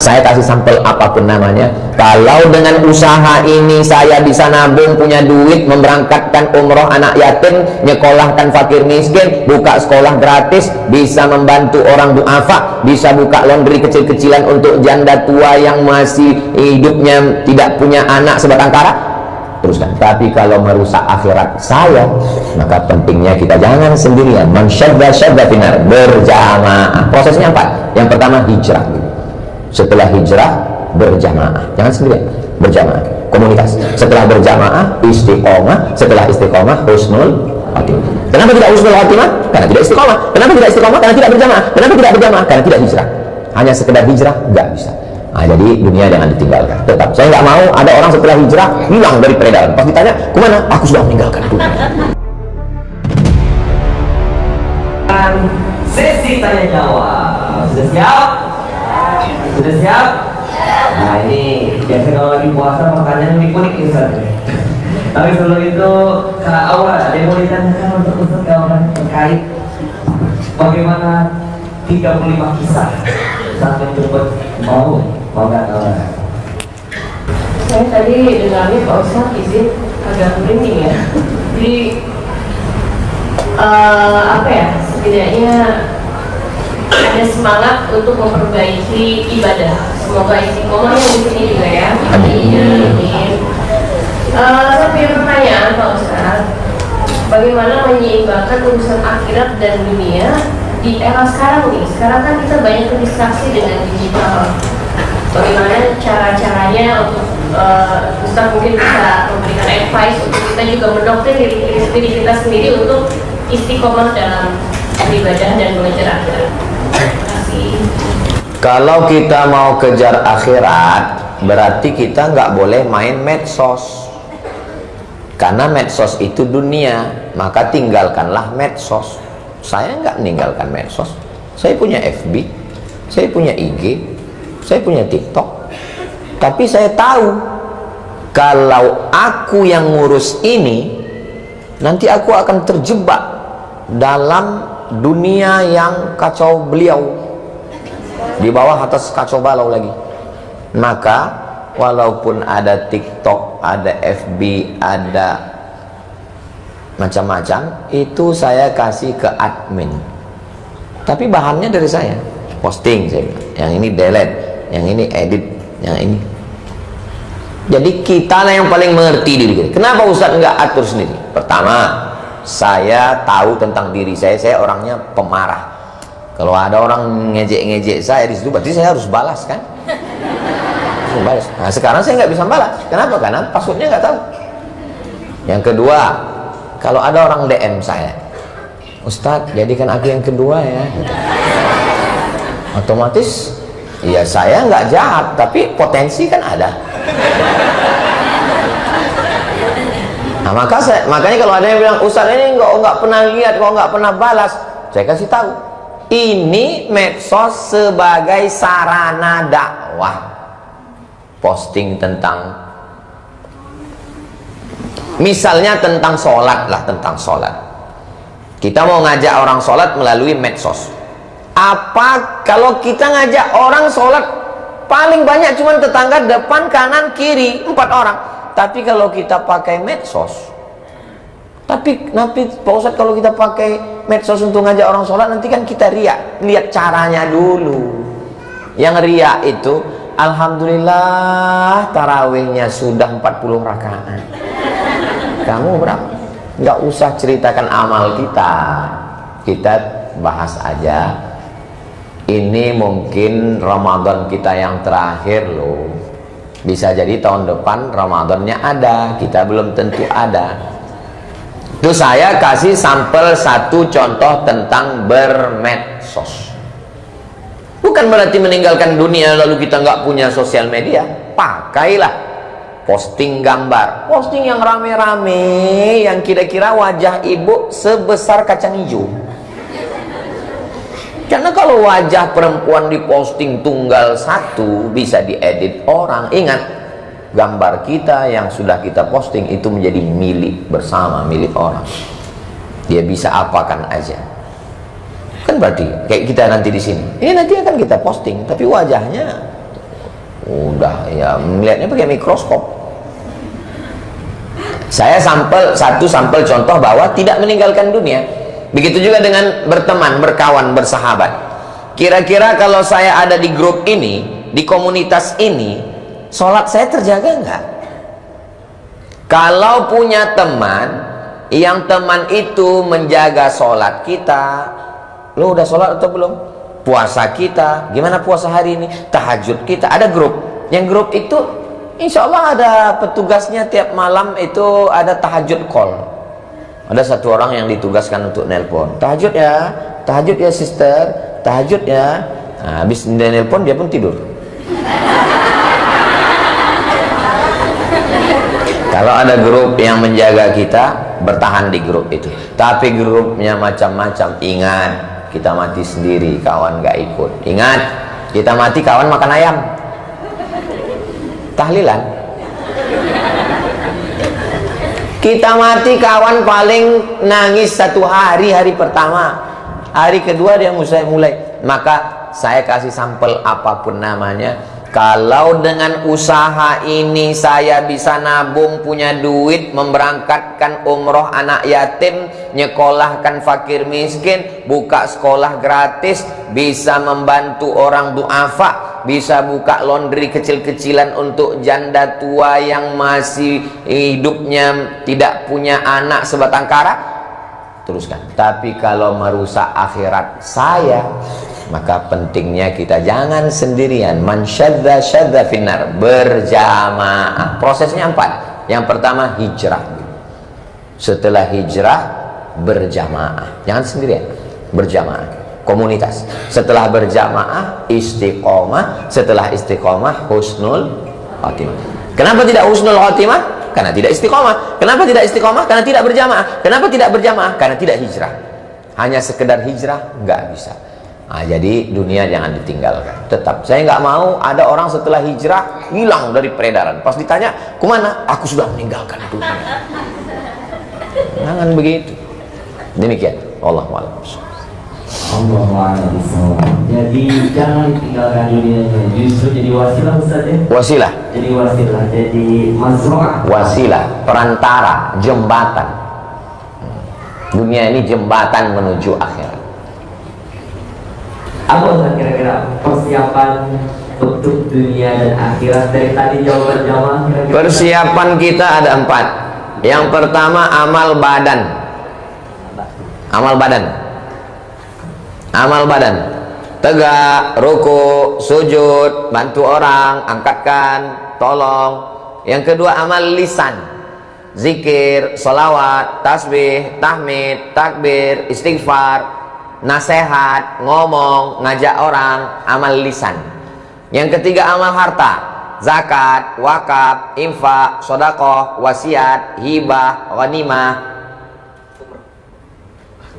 Saya kasih sampel apapun namanya. Kalau dengan usaha ini saya bisa nabung, punya duit, memberangkatkan umroh anak yatim, nyekolahkan fakir miskin, buka sekolah gratis, bisa membantu orang duafa, bisa buka laundry kecil-kecilan untuk janda tua yang masih hidupnya tidak punya anak sebatang kara, teruskan. Tapi kalau merusak akhirat saya, maka pentingnya kita jangan sendirian. Man syadda syadda finar, berjamaah. Prosesnya apa? Yang pertama hijrah. Setelah hijrah berjamaah, jangan sendirian, berjamaah, komunitas. Setelah berjamaah istiqomah, setelah istiqomah husnul khotimah. Kenapa tidak husnul khotimah? Karena tidak istiqomah. Kenapa tidak istiqomah? Karena tidak berjamaah. Kenapa tidak berjamaah? Karena tidak hijrah. Hanya sekedar hijrah nggak bisa. Nah, jadi dunia jangan ditinggalkan. Tetap saya nggak mau ada orang setelah hijrah hilang dari peredaran. Pas ditanya kemana? Aku sudah meninggalkan dunia. Sesi tanya jawab. Sudah siap? Sudah siap? Nah, ini biasa kalau lagi puasa pertanyaan lebih unik Ustaz. Tapi sebelum itu Kak Aura ada yang mau ditanyakan untuk Ustaz kawan terkait bagaimana 35 kisah saat menjemput mau nggak Aura? Saya tadi dengarnya Pak Ustaz izin agak merinding ya. Jadi apa ya, setidaknya ada semangat untuk memperbaiki ibadah. Semoga istiqomah yang di sini juga ya. Amin. Saya punya pertanyaan Pak Ustaz, bagaimana menyeimbangkan urusan akhirat dan dunia di era sekarang nih? Sekarang kan kita banyak terdistraksi dengan digital. Bagaimana cara-caranya untuk Ustaz mungkin bisa memberikan advice untuk kita juga mendoktrin diri kita sendiri untuk istiqomah dalam beribadah dan mengejar akhirat. Terima kasih. Kalau kita mau kejar akhirat, berarti kita nggak boleh main medsos. Karena medsos itu dunia, maka tinggalkanlah medsos. Saya nggak meninggalkan medsos. Saya punya FB, saya punya IG, saya punya TikTok. Tapi saya tahu, kalau aku yang ngurus ini, nanti aku akan terjebak dalam dunia yang kacau beliau, di bawah atas kacau balau lagi. Maka walaupun ada TikTok, ada FB, ada macam-macam, itu saya kasih ke admin, tapi bahannya dari saya, posting saya bilang, yang ini delete, yang ini edit, yang ini. Jadi kita lah yang paling mengerti diri kita. Kenapa Ustadz nggak atur sendiri? Pertama, saya tahu tentang diri saya orangnya pemarah. Kalau ada orang ngejek-ngejek saya di situ, berarti saya harus balas kan? Balas. Nah, sekarang saya nggak bisa balas. Kenapa? Karena passwordnya nggak tahu. Yang kedua, kalau ada orang DM saya, Ustadz, jadikan aku yang kedua ya. Otomatis, ya saya nggak jahat, tapi potensi kan ada. Nah, makanya kalau ada yang bilang Ustadz ini nggak pernah lihat, kok nggak pernah balas, saya kasih tahu, ini medsos sebagai sarana dakwah. Posting tentang, misalnya tentang sholat lah, tentang sholat. Kita mau ngajak orang sholat melalui medsos. Apa kalau kita ngajak orang sholat, paling banyak cuma tetangga depan, kanan, kiri, 4 orang. Tapi kalau kita pakai medsos, tapi Pak Ustadz, kalau kita pakai medsos untuk ngajak orang sholat, nanti kan kita riak. Lihat caranya dulu. Yang riak itu, alhamdulillah tarawihnya sudah 40 rakaat. Kamu berapa? Nggak usah ceritakan amal kita. Kita bahas aja, ini mungkin Ramadan kita yang terakhir loh. Bisa jadi tahun depan Ramadannya ada, kita belum tentu ada. Itu saya kasih sampel satu contoh tentang bermedsos. Bukan berarti meninggalkan dunia lalu kita nggak punya sosial media. Pakailah, posting gambar, posting yang rame-rame, yang kira-kira wajah ibu sebesar kacang hijau. Karena kalau wajah perempuan diposting tunggal satu, bisa diedit orang. Ingat, gambar kita yang sudah kita posting itu menjadi milik bersama, milik orang. Dia bisa apakan aja. Kan berarti kayak kita nanti di sini. Ini nanti akan kita posting, tapi wajahnya Udah ya melihatnya pakai mikroskop. Saya satu sampel contoh bahwa tidak meninggalkan dunia. Begitu juga dengan berteman, berkawan, bersahabat. Kira-kira kalau saya ada di grup ini, di komunitas ini, sholat saya terjaga enggak? Kalau punya teman, yang teman itu menjaga sholat kita, lo udah sholat atau belum? Puasa kita, gimana puasa hari ini? Tahajud kita, ada grup. Yang grup itu insya Allah ada petugasnya, tiap malam itu ada tahajud call. Ada satu orang yang ditugaskan untuk nelpon, tahajud ya sister, tahajud ya. Nah, habis dia nelpon dia pun tidur. Kalau ada grup yang menjaga kita, bertahan di grup itu. Tapi grupnya macam-macam, ingat, kita mati sendiri, kawan gak ikut. Ingat, kita mati, kawan makan ayam. Tahlilan. Kita mati, kawan paling nangis 1 hari, hari pertama. Hari kedua dia mulai. Maka saya kasih sampel apapun namanya. Kalau dengan usaha ini saya bisa nabung, punya duit, memberangkatkan umroh anak yatim, nyekolahkan fakir miskin, buka sekolah gratis, bisa membantu orang duafa, bisa buka laundry kecil-kecilan untuk janda tua yang masih hidupnya tidak punya anak sebatang kara, teruskan. Tapi kalau merusak akhirat saya, maka pentingnya kita jangan sendirian. Man syadza syadza finnar, berjamaah. Prosesnya 4. Yang pertama hijrah. Setelah hijrah berjamaah, jangan sendirian, berjamaah, komunitas. Setelah berjamaah istiqomah, setelah istiqomah husnul khatimah. Kenapa tidak husnul khatimah? Karena tidak istiqomah. Kenapa tidak istiqomah? Karena tidak berjamaah. Kenapa tidak berjamaah? Karena tidak hijrah. Hanya sekedar hijrah nggak bisa. Nah, jadi dunia jangan ditinggalkan. Tetap, saya nggak mau ada orang setelah hijrah hilang dari peredaran. Pas ditanya, kemana? Aku sudah meninggalkan dunia. Jangan begitu. Demikian. Wallahu a'lam. Jadi jangan ditinggalkan dunianya, justru jadi wasilah Ustaz ya. Wasilah. Jadi wasilah, jadi masroah. Wasilah, perantara, jembatan. Dunia ini jembatan menuju akhirat. Apa Ustaz kira-kira persiapan untuk dunia dan akhirat dari tadi jawaban jamaah? Persiapan kita ada 4. Yang pertama amal badan. Amal badan. Amal badan. Tegak, ruku, sujud, bantu orang, angkatkan, tolong. Yang kedua amal lisan. Zikir, salawat, tasbih, tahmid, takbir, istighfar, nasihat, ngomong, ngajak orang, amal lisan. Yang ketiga amal harta, zakat, wakaf, infak, sedekah, wasiat, hibah, ghanimah.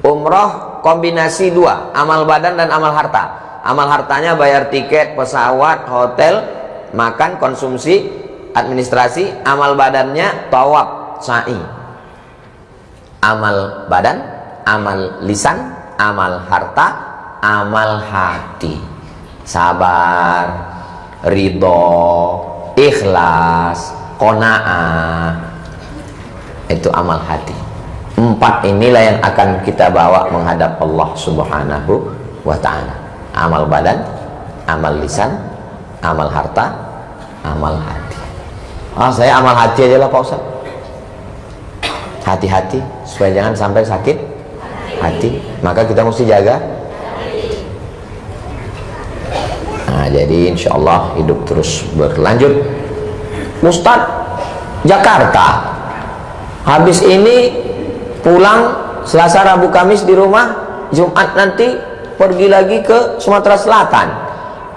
Umroh kombinasi 2, amal badan dan amal harta. Amal hartanya bayar tiket pesawat, hotel, makan, konsumsi, administrasi. Amal badannya tawaf, sa'i. Amal badan, amal lisan, amal harta, amal hati. Sabar, ridho, ikhlas, qanaah. Itu amal hati. 4 inilah yang akan kita bawa menghadap Allah Subhanahu wa ta'ala. Amal badan, amal lisan, amal harta, amal hati. Saya amal hati aja lah Pak Ustaz. Hati-hati supaya jangan sampai sakit hati, maka kita mesti jaga. Nah, jadi insya Allah hidup terus berlanjut. Ustaz, Jakarta, habis ini pulang Selasa, Rabu, Kamis di rumah, Jumat nanti pergi lagi ke Sumatera Selatan.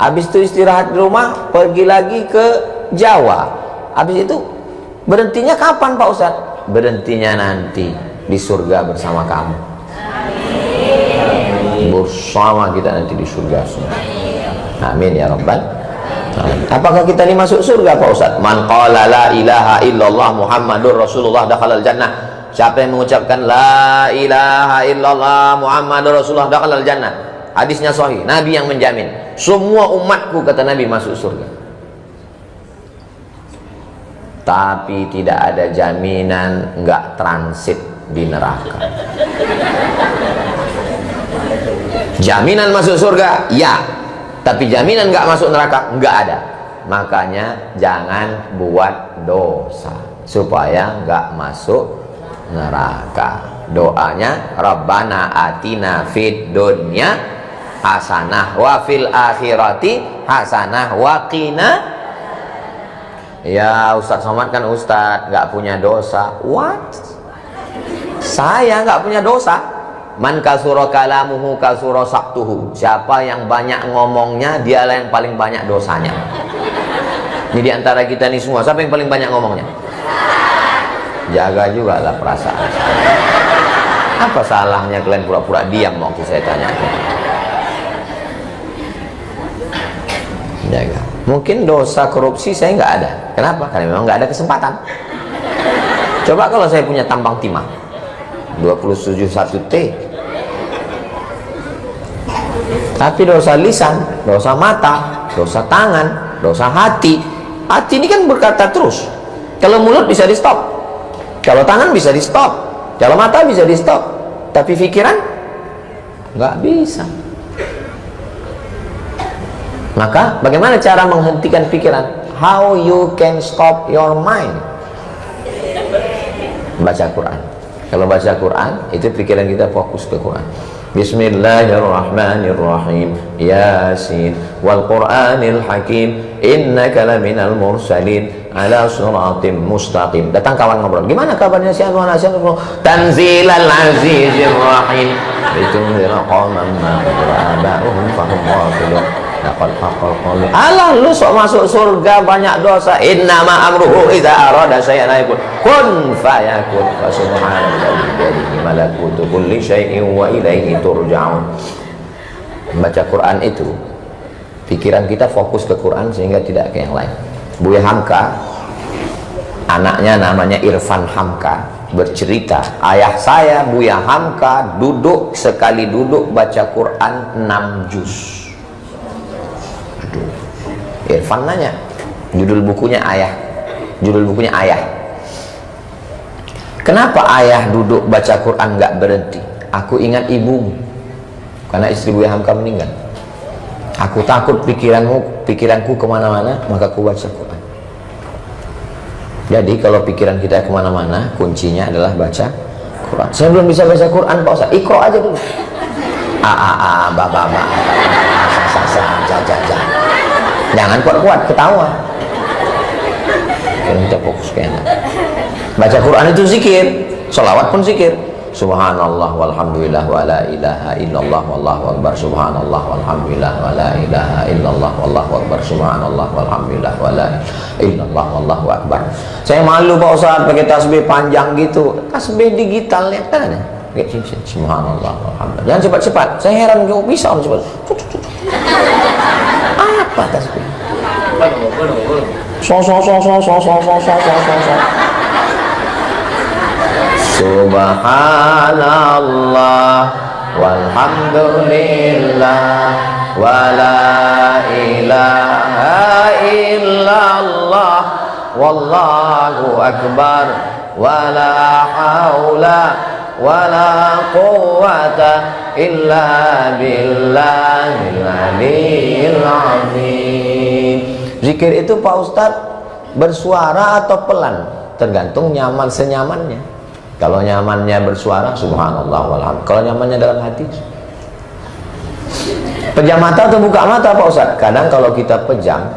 Habis itu istirahat di rumah, pergi lagi ke Jawa. Habis itu berhentinya kapan Pak Ustaz? Berhentinya nanti di surga bersama kamu. Bersama kita nanti di surga semua. Amin ya rabbal alamin. Apakah kita ini masuk surga Pak Ustaz? Man qala la ilaha illallah Muhammadur Rasulullah dakhalal jannah. Siapa yang mengucapkan la ilaha illallah Muhammadur Rasulullah dakhalal jannah. Hadisnya sahih, Nabi yang menjamin. Semua umatku kata Nabi masuk surga. tapi tidak ada jaminan nggak transit di neraka. Jaminan masuk surga ya, tapi jaminan nggak masuk neraka nggak ada. Makanya jangan buat dosa supaya nggak masuk neraka. Doanya Rabbana atina fid dunya hasanah wa fil akhirati hasanah wa qina. Ya Ustadz Somad kan Ustadz nggak punya dosa. What? Saya nggak punya dosa. Man kasura kalamuhu kasura saktuhu. Siapa yang banyak ngomongnya, dialah yang paling banyak dosanya. Jadi antara kita nih semua, siapa yang paling banyak ngomongnya? Jaga juga lah perasaan. Apa salahnya kalian pura-pura diam waktu saya tanya? Jaga. Mungkin dosa korupsi saya nggak ada. Kenapa? Karena memang nggak ada kesempatan. Coba kalau saya punya tambang timah 271T, tapi dosa lisan, dosa mata, dosa tangan, dosa hati. Hati ini kan berkata terus. Kalau mulut bisa di stop, kalau tangan bisa di stop, kalau mata bisa di stop, tapi pikiran nggak bisa. Maka bagaimana cara menghentikan pikiran? How you can stop your mind? Baca Quran. Kalau baca Quran, itu pikiran kita fokus ke Quran. Bismillahirrahmanirrahim. Yasin wal Qur'anil Hakim. Innaka laminal mursalin ala siratim mustaqim. Datang kawan ngobrol. Gimana kabarnya si Anwar Asyad? Tanzilal azizir rahim. Itu qauman ma aba'uhum fahum ghafilun. Allah, lu sok masuk surga banyak dosa. Innama amruhu idza arada syai'an yakun kun fayakun. Fa subhanallah biyadihi malakutu kulli syai'in wa ilaihi turja'un. Baca Quran itu pikiran kita fokus ke Quran sehingga tidak ke yang lain. Buya Hamka, anaknya namanya Irfan Hamka, bercerita, ayah saya Buya Hamka sekali duduk baca Quran 6 juz. Irfan nanya, judul bukunya Ayah. Kenapa ayah duduk baca Quran nggak berhenti? Aku ingat ibumu, karena istri Buya Hamka meninggal. Aku takut pikiranku kemana-mana, maka aku baca Quran. Jadi kalau pikiran kita kemana-mana, kuncinya adalah baca Quran. Saya belum bisa baca Quran, Pak Ustaz. Iqra aja dulu. Jangan kuat-kuat, ketawa. Kita fokus ke enak. Baca Quran itu zikir, sholawat pun zikir. Subhanallah walhamdulillah wa la ilaha illallah wallahu akbar. Subhanallah walhamdulillah wa la ilaha illallah wallahu akbar. Subhanallah walhamdulillah wa la ilaha illallah wallahu akbar. Saya malu Pak Ustaz pakai tasbih panjang gitu. Tasbih digital ya kan ada. Subhanallah walhamdulillah. Jangan cepat-cepat. Saya heran kok bisa cepat. Apa tasbih? Subhanallah walhamdulillah wa la ilaha illallah wallahu akbar wa la haula wa la quwwata illa billahil aliyyil azim. Zikir itu Pak Ustadz bersuara atau pelan? Tergantung nyaman senyamannya. Kalau nyamannya bersuara, subhanallah walhamdulillah. Kalau nyamannya dalam hati, pejam mata atau buka mata Pak Ustaz? Kadang kalau kita pejam,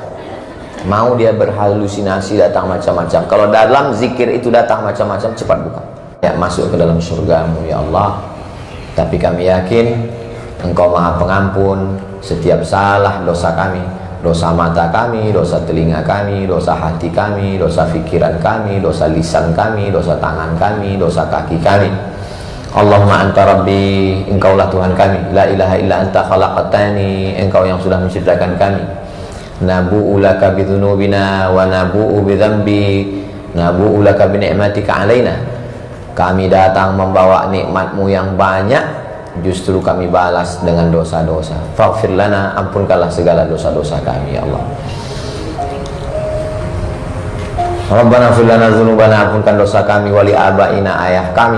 mau dia berhalusinasi datang macam-macam. Kalau dalam zikir itu datang macam-macam, cepat buka. Ya, masuk ke dalam surgamu ya Allah. Tapi kami yakin Engkau Maha Pengampun setiap salah dosa kami. Dosa mata kami, dosa telinga kami, dosa hati kami, dosa pikiran kami, dosa lisan kami, dosa tangan kami, dosa kaki kami. Allahumma anta rabbi, engkaulah Tuhan kami. La ilaha illa anta khalaqtani, engkau yang sudah menciptakan kami. Nabu'u laka bidhunubina wa nabu'u bidhambi, nabu'u laka bini'matika alaina. Kami datang membawa nikmatmu yang banyak, justru kami balas dengan dosa-dosa. Faghfir lana, ampunkanlah segala dosa-dosa kami ya Allah. Rabbana fir lana dzunubana, ampunkan dosa kami, wali abaina, ayah kami,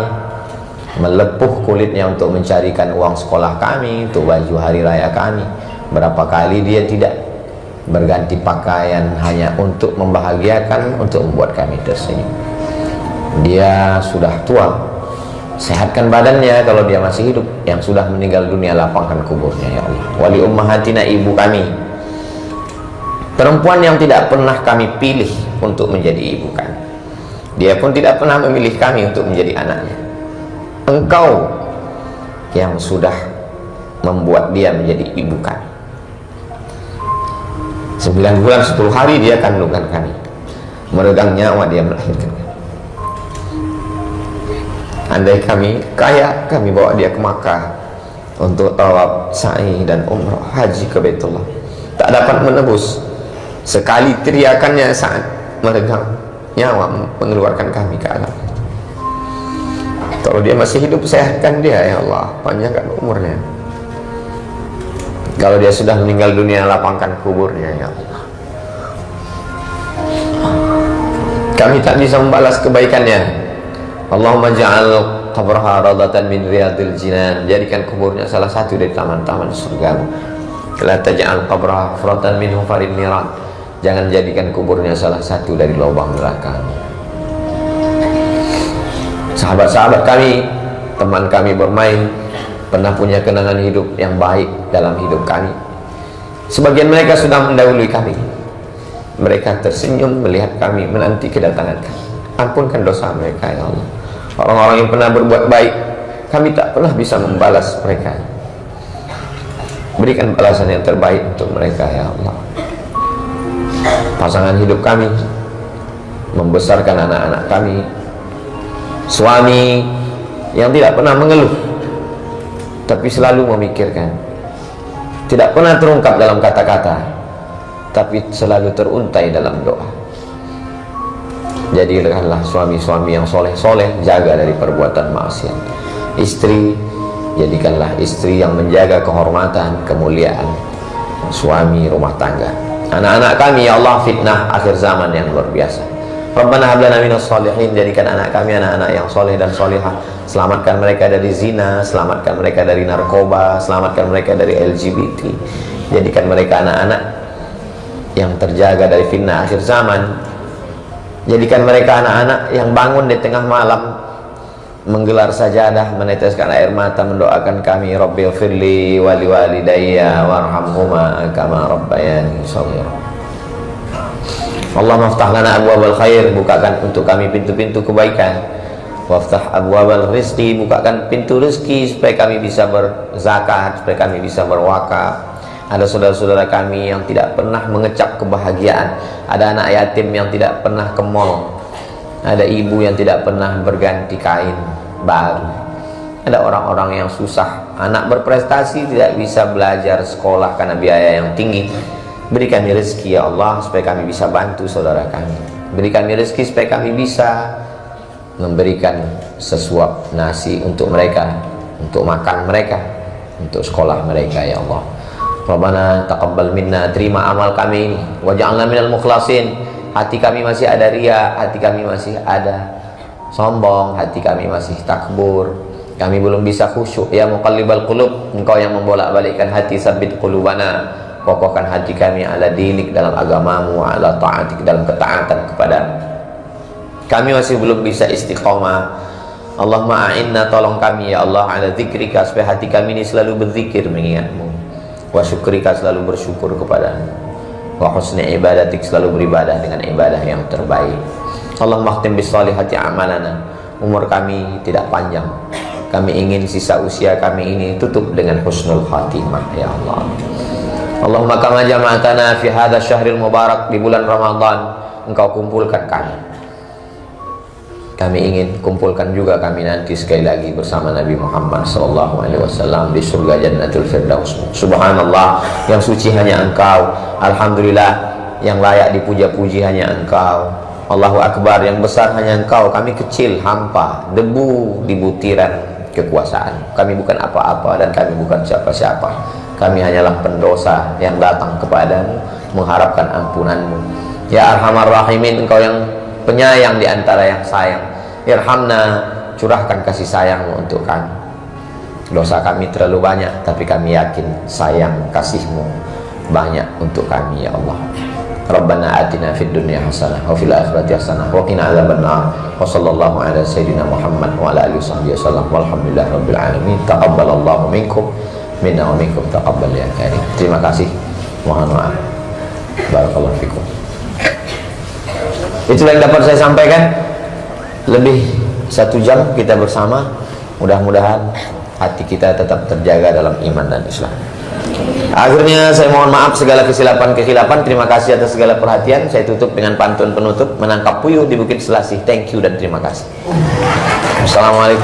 melepuh kulitnya untuk mencarikan uang sekolah kami, untuk baju hari raya kami. Berapa kali dia tidak berganti pakaian hanya untuk membahagiakan, untuk membuat kami tersenyum. Dia sudah tua, sehatkan badannya kalau dia masih hidup. Yang sudah meninggal dunia, lapangkan kuburnya ya Allah. Wali ummahatina, ibu kami, perempuan yang tidak pernah kami pilih untuk menjadi ibu kami. Dia pun tidak pernah memilih kami untuk menjadi anaknya. Engkau yang sudah membuat dia menjadi ibu kami. 9 bulan 10 hari dia kandungan kami, meregang nyawa dia melahirkan kami. Andai kami kaya, kami bawa dia ke Makkah untuk tawaf, sa'i dan umrah, haji ke Baitullah. Tak dapat menebus sekali teriakannya saat meregang nyawa mengeluarkan kami ke alam. Kalau dia masih hidup, sehatkan dia ya Allah, panjangkan umurnya. Kalau dia sudah meninggal dunia, lapangkan kuburnya ya Allah. Kami tak bisa membalas kebaikannya. Allahumma ja'al qabraha radatan min riyadil jinan, jadikan kuburnya salah satu dari taman-taman surgamu. La taj'al qabraha hufratan min hufarin niran, jangan jadikan kuburnya salah satu dari lubang neraka. Sahabat-sahabat kami, teman kami bermain, pernah punya kenangan hidup yang baik dalam hidup kami. Sebagian mereka sudah mendahului kami. Mereka tersenyum melihat kami menanti kedatangan kami. Ampunkan dosa mereka ya Allah. Orang-orang yang pernah berbuat baik, kami tak pernah bisa membalas mereka. Berikan balasan yang terbaik untuk mereka ya Allah. Pasangan hidup kami, membesarkan anak-anak kami, suami yang tidak pernah mengeluh tapi selalu memikirkan, tidak pernah terungkap dalam kata-kata tapi selalu teruntai dalam doa. Jadikanlah suami-suami yang soleh-soleh, jaga dari perbuatan maksiat. Istri, jadikanlah istri yang menjaga kehormatan, kemuliaan suami rumah tangga. Anak-anak kami ya Allah, fitnah akhir zaman yang luar biasa. Rabbana hab lana minas sholihin, jadikan anak kami anak-anak yang soleh dan solehah. Selamatkan mereka dari zina, selamatkan mereka dari narkoba, selamatkan mereka dari LGBT. Jadikan mereka anak-anak yang terjaga dari fitnah akhir zaman. Jadikan mereka anak-anak yang bangun di tengah malam menggelar sajadah, meneteskan air mata, mendoakan kami, Rabbighfirli wa liwalidayya warhamhuma kama rabbayani shaghira. Allahumma aftah lana abwabal khair, bukakan untuk kami pintu-pintu kebaikan. Waftah abwabal rizqi, bukakan pintu rezeki supaya kami bisa berzakat, supaya kami bisa berwakaf. Ada saudara-saudara kami yang tidak pernah mengecap kebahagiaan. Ada anak yatim yang tidak pernah ke mall. Ada ibu yang tidak pernah berganti kain baru. Ada orang-orang yang susah, anak berprestasi tidak bisa belajar sekolah karena biaya yang tinggi. Beri kami rezeki ya Allah supaya kami bisa bantu saudara kami. Beri kami rezeki supaya kami bisa memberikan sesuap nasi untuk mereka, untuk makan mereka, untuk sekolah mereka ya Allah. Rabbana taqabbal minna, terima amal kami ini, waj'alna minal mukhlasin. Hati kami masih ada ria, hati kami masih ada sombong, hati kami masih takbur, kami belum bisa khusyuk. Ya muqallibal qulub, engkau yang membolak-balikkan hati, sabbit qulubana, kokohkan hati kami ala dinik, dalam agamamu, ala ta'atik, dalam ketaatan kepadamu. Kami masih belum bisa istiqomah. Allahumma a'inna, tolong kami ya Allah, ala zikrika, supaya hati kami ini selalu berzikir mengingatmu, wa syukrika, selalu bersyukur kepadamu, wa husni ibadatik, selalu beribadah dengan ibadah yang terbaik. Allahumma khtim bis salihati amalana, umur kami tidak panjang, kami ingin sisa usia kami ini tutup dengan husnul khatimah ya Allah. Allahumma kama jama'atana fi hadha syahril mubarak, di bulan Ramadan engkau kumpulkan kami. Kami ingin kumpulkan juga kami nanti sekali lagi bersama Nabi Muhammad SAW di surga Jannatul Firdaus. Subhanallah, yang suci hanya Engkau. Alhamdulillah, yang layak dipuja-puji hanya Engkau. Allahu Akbar, yang besar hanya Engkau. Kami kecil, hampa, debu di butiran kekuasaan. Kami bukan apa-apa dan kami bukan siapa-siapa. Kami hanyalah pendosa yang datang kepadamu mengharapkan ampunanmu. Ya Arhamar Rahimin, Engkau yang penyayang di antara yang sayang. Irhamna, curahkan kasih sayangmu untuk kami. Dosa kami terlalu banyak, tapi kami yakin sayang kasihmu banyak untuk kami ya Allah. Rabbana atina fid dunya hasanah wa fil akhirati hasanah wa qina adzabannar. Wa sallallahu ala sayyidina Muhammad wa ala alihi wasallam. Walhamdulillahi rabbil alamin. Taqabbalallahu minkum minna wa minkum taqabbal ya karim. Terima kasih. Mohon maaf. Barakallahu fikum. Itulah yang dapat saya sampaikan. Lebih 1 jam kita bersama. Mudah-mudahan hati kita tetap terjaga dalam iman dan Islam. Akhirnya saya mohon maaf segala kesilapan-kesilapan. Terima kasih atas segala perhatian. Saya tutup dengan pantun penutup. Menangkap puyuh di Bukit Selasih. Thank you dan terima kasih. Assalamualaikum.